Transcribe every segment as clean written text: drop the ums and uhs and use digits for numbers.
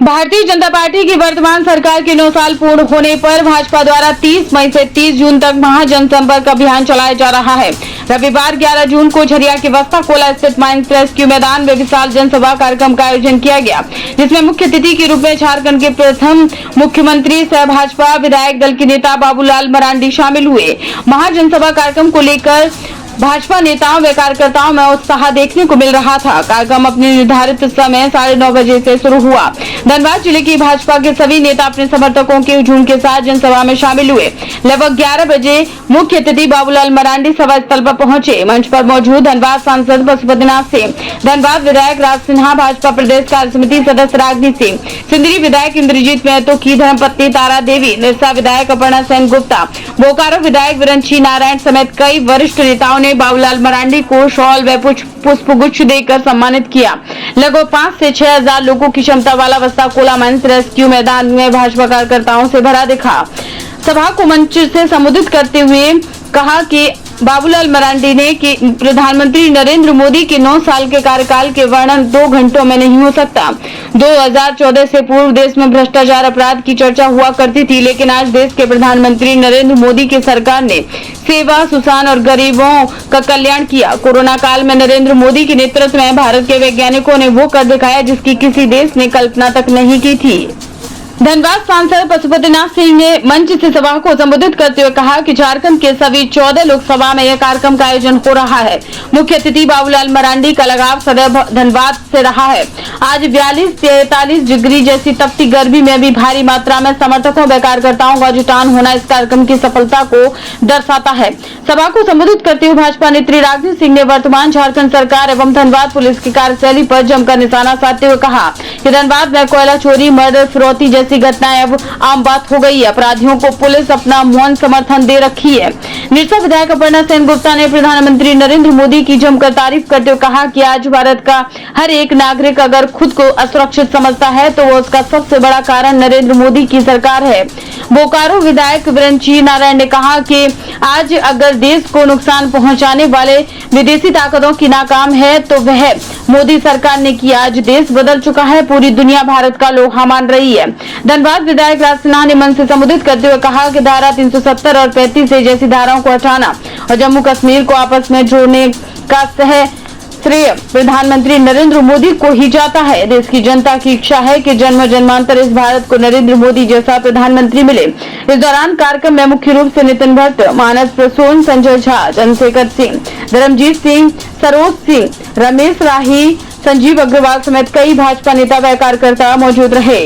Bharatiya Janata party की वर्तमान सरकार के 9 साल पूर्ण होने पर भाजपा द्वारा 30 मई से 30 जून तक महाजनसंपर्क अभियान चलाया जा रहा है। रविवार 11 जून को झरिया के वस्ता कोला स्थित माइंस रेस्क्यू मैदान में विशाल जनसभा कार्यक्रम का आयोजन किया गया, जिसमें मुख्य अतिथि के रूप में झारखंड के प्रथम मुख्यमंत्री सह भाजपा विधायक दल के नेता बाबूलाल मरांडी शामिल हुए। महाजनसभा कार्यक्रम को लेकर भाजपा नेताओं व कार्यकर्ताओं में उत्साह देखने को मिल रहा था। कार्यक्रम अपने निर्धारित समय 9:30 बजे से शुरू हुआ। धनबाद जिले की भाजपा के सभी नेता अपने समर्थकों के हुजूम के साथ जनसभा में शामिल हुए। लगभग 11 बजे मुख्य अतिथि बाबूलाल मरांडी सभा स्थल पर पहुंचे। मंच पर मौजूद धनबाद सांसद पशुपतिनाथ सिंह, धनबाद विधायक राज सिन्हा, भाजपा प्रदेश कार्य समिति सदस्य रागनी सिंह, सिंदरी विधायक इंद्रजीत महतो की धर्मपत्नी तारा देवी, निरसा विधायक अपर्णा सेन गुप्ता, बोकारो विधायक विरंची नारायण समेत कई वरिष्ठ नेताओं ने बाबूलाल मरांडी को शॉल व पुष्पगुच्छ देकर सम्मानित किया। लगभग 5 से 6 हजार लोगों की क्षमता वाला वस्ता कोला माइंस रेस्क्यू मैदान में भाजपा कार्यकर्ताओं से भरा दिखा। सभा को मंच से संबोधित करते हुए कहा कि बाबूलाल मरांडी ने कि प्रधानमंत्री नरेंद्र मोदी के 9 साल के कार्यकाल के वर्णन 2 घंटों में नहीं हो सकता। 2014 से पूर्व देश में भ्रष्टाचार अपराध की चर्चा हुआ करती थी, लेकिन आज देश के प्रधानमंत्री नरेंद्र मोदी की सरकार ने सेवा, सुशासन और गरीबों का कल्याण किया। कोरोना काल में नरेंद्र मोदी के नेतृत्व में भारत के वैज्ञानिकों ने वो कर दिखाया जिसकी किसी देश ने कल्पना तक नहीं की थी। धनबाद सांसद पशुपतिनाथ सिंह ने मंच से सभा को संबोधित करते हुए कहा कि झारखंड के सभी 14 लोकसभा में यह कार्यक्रम का आयोजन हो रहा है। मुख्य अतिथि बाबूलाल मरांडी का लगाव सदैव धनबाद से रहा है। आज 42-43 डिग्री जैसी तपती गर्मी में भी भारी मात्रा में समर्थकों व कार्यकर्ताओं का जुटान होना इस कार्यक्रम की सफलता को दर्शाता है। सभा को संबोधित करते हुए भाजपा नेत्री रागनी सिंह ने वर्तमान झारखंड सरकार एवं धनबाद पुलिस की कार्यशैली पर जमकर निशाना साधते हुए कहा कि धनबाद में कोयला चोरी, मर्डर, फिरौती जैसी घटनाएं अब आम बात हो गई है। अपराधियों को पुलिस अपना मौन समर्थन दे रखी है। निरसा विधायक अपर्णा सेन गुप्ता ने प्रधानमंत्री नरेंद्र मोदी की जमकर तारीफ करते हुए कहा कि आज भारत का हर एक नागरिक अगर खुद को असुरक्षित समझता है तो वो उसका सबसे बड़ा कारण नरेंद्र मोदी की सरकार है। बोकारो विधायक विरंची नारायण ने कहा कि आज अगर देश को नुकसान पहुंचाने वाले विदेशी ताकतों की नाकाम है तो वह मोदी सरकार ने किया। आज देश बदल चुका है, पूरी दुनिया भारत का लोहा मान रही है। धनबाद विधायक राज सिन्हा ने मंच से संबोधित करते हुए कहा कि धारा 370 और 35 जैसी धाराओं को हटाना और जम्मू कश्मीर को आपस में जोड़ने का श्रेय प्रधानमंत्री नरेंद्र मोदी को ही जाता है। देश की जनता की इच्छा है कि जन्म जन्मांतर इस भारत को नरेंद्र मोदी जैसा प्रधानमंत्री मिले। इस दौरान कार्यक्रम में मुख्य रूप से नितिन भट्ट, मानस प्रसून, संजय झा, चंद्रशेखर सिंह, धर्मजीत सिंह, सरोज सिंह, रमेश राही, संजीव अग्रवाल समेत कई भाजपा नेता व कार्यकर्ता मौजूद रहे।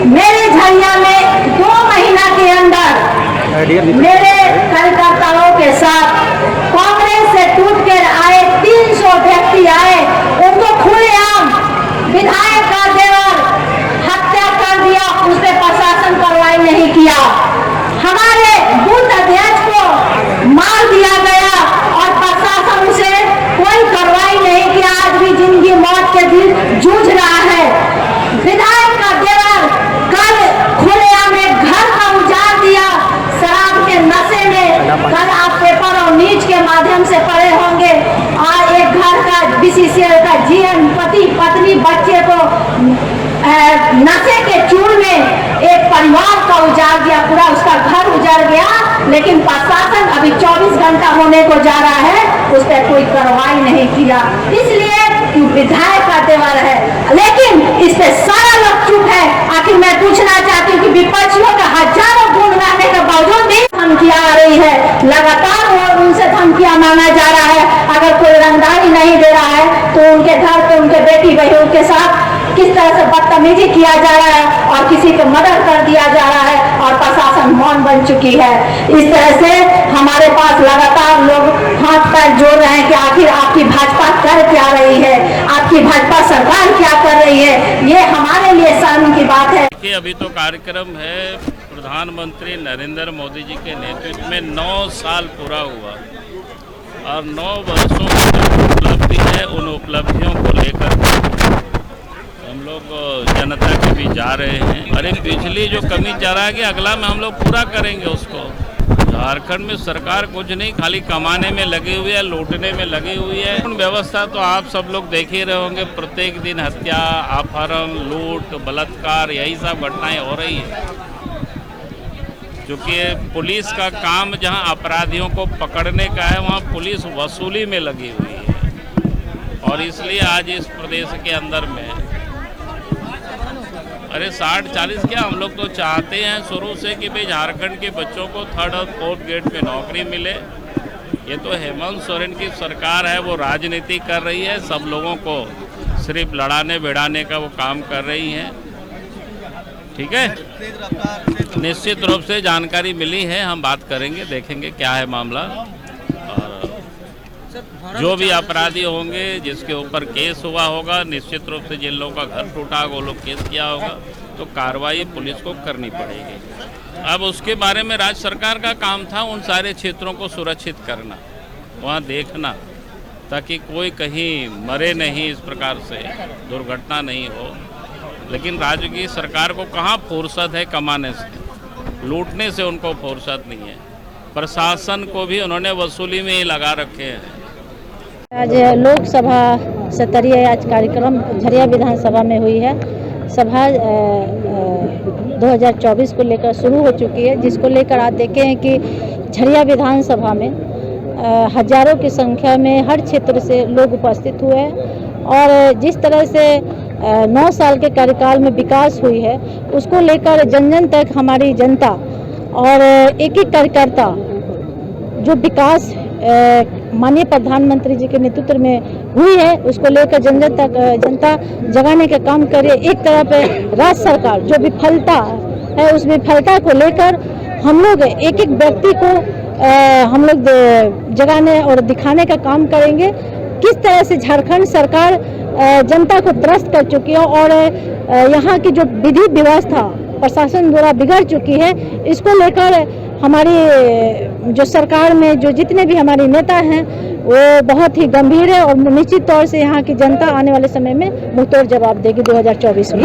मेरे झरिया में 2 महीना के अंदर मेरे कार्यकर्ताओं के साथ कांग्रेस से टूट कर आए 300 व्यक्ति आए, उनको खुलेआम विधायक का देवर हत्या कर दिया, उस पर प्रशासन कार्रवाई नहीं किया। हमारे बूथ अध्यक्ष को मार दिया गया और प्रशासन से कोई कार्रवाई नहीं किया। आज भी जिंदगी मौत के बीच जूझ रहा है। विधायक का देवर कल खुलेआम एक घर का उजाड़ दिया शराब के नशे में। कल आप पेपर और न्यूज के माध्यम से पढ़े होंगे, आज एक घर का बीसीसीएल का जीवन, पति पत्नी, बच्चे को नशे के चूर में एक परिवार का उजाड़ दिया, पूरा उसका घर उजाड़ गया। लेकिन प्रशासन अभी 24 घंटा होने को जा रहा है, उस पर कोई कार्रवाई नहीं किया, इसलिए कि विधायक का देवर है। लेकिन इस पे सारा लोग चुप है। आखिर मैं पूछना चाहती हूँ कि विपक्षियों का हजारों गुण लाने के बावजूद भी धमकियां आ रही है, लगातार उनसे धमकियां मांगा जा रहा है। अगर कोई रंगदारी नहीं दे रहा है तो उनके घर पे उनके बेटी बहनों के साथ किस तरह से बदतमीजी किया जा रहा है और किसी को मर्डर कर दिया जा रहा है और प्रशासन मौन बन चुकी है। इस तरह से हमारे पास लगातार लोग हाथ पैर जोड़ रहे हैं कि आखिर आपकी भाजपा कर क्या रही है, आपकी भाजपा सरकार क्या कर रही है। ये हमारे लिए शर्म की बात है कि अभी तो कार्यक्रम है प्रधानमंत्री नरेंद्र मोदी जी के नेतृत्व में 9 साल पूरा हुआ और 9 वर्षों की उपलब्धि है, उन उपलब्धियों को लेकर हम लोग जनता के बीच जा रहे हैं। अरे पिछली जो कमी जा रहा है कि अगला में हम लोग पूरा करेंगे उसको। झारखंड में सरकार कुछ नहीं, खाली कमाने में लगी हुई है, लूटने में लगी हुई है। व्यवस्था तो आप सब लोग देख ही रहे होंगे, प्रत्येक दिन हत्या, अपहरण, लूट, बलात्कार, यही सब घटनाएं हो रही है। क्योंकि पुलिस का काम जहां अपराधियों को पकड़ने का है, वहां पुलिस वसूली में लगी हुई है। और इसलिए आज इस प्रदेश के अंदर में अरे 60-40 क्या, हम लोग तो चाहते हैं शुरू से कि भाई झारखंड के बच्चों को 3rd और 4th ग्रेड में नौकरी मिले। ये तो हेमंत सोरेन की सरकार है, वो राजनीति कर रही है, सब लोगों को सिर्फ लड़ाने भिड़ाने का वो काम कर रही है। ठीक है, निश्चित रूप से जानकारी मिली है, हम बात करेंगे, देखेंगे क्या है मामला। जो भी अपराधी होंगे, जिसके ऊपर केस हुआ होगा, निश्चित रूप से जिन लोगों का घर टूटा होगा, वो लोग केस किया होगा, तो कार्रवाई पुलिस को करनी पड़ेगी। अब उसके बारे में राज्य सरकार का काम था उन सारे क्षेत्रों को सुरक्षित करना, वहाँ देखना, ताकि कोई कहीं मरे नहीं, इस प्रकार से दुर्घटना नहीं हो। लेकिन राज्य की सरकार को कहाँ फुर्सत है कमाने से, लूटने से उनको फुर्सत नहीं है। प्रशासन को भी उन्होंने वसूली में ही लगा रखे हैं। आज लोकसभा स्तरीय आज कार्यक्रम झरिया विधानसभा में हुई है। सभा 2024 को लेकर शुरू हो चुकी है, जिसको लेकर आप देखे हैं कि झरिया विधानसभा में हजारों की संख्या में हर क्षेत्र से लोग उपस्थित हुए हैं। और जिस तरह से 9 साल के कार्यकाल में विकास हुई है, उसको लेकर जन जन तक हमारी जनता और एक एक कार्यकर्ता जो विकास माननीय प्रधानमंत्री जी के नेतृत्व में हुई है, उसको लेकर जन जन तक जनता जगाने का काम करे। एक तरफ राज्य सरकार जो विफलता है, उस विफलता को लेकर हम लोग एक एक व्यक्ति को हम लोग जगाने और दिखाने का काम करेंगे। किस तरह से झारखंड सरकार जनता को त्रस्त कर चुकी है और यहाँ की जो विधि व्यवस्था प्रशासन द्वारा बिगड़ चुकी है, इसको लेकर हमारी जो सरकार में जो जितने भी हमारे नेता हैं वो बहुत ही गंभीर है और निश्चित तौर से यहाँ की जनता आने वाले समय में मुंहतोड़ जवाब देगी 2024 में।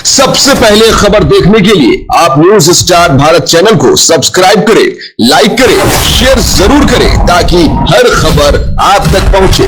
सबसे पहले खबर देखने के लिए आप न्यूज स्टार भारत चैनल को सब्सक्राइब करें, लाइक करें, शेयर जरूर करें ताकि हर खबर आप तक पहुंचे।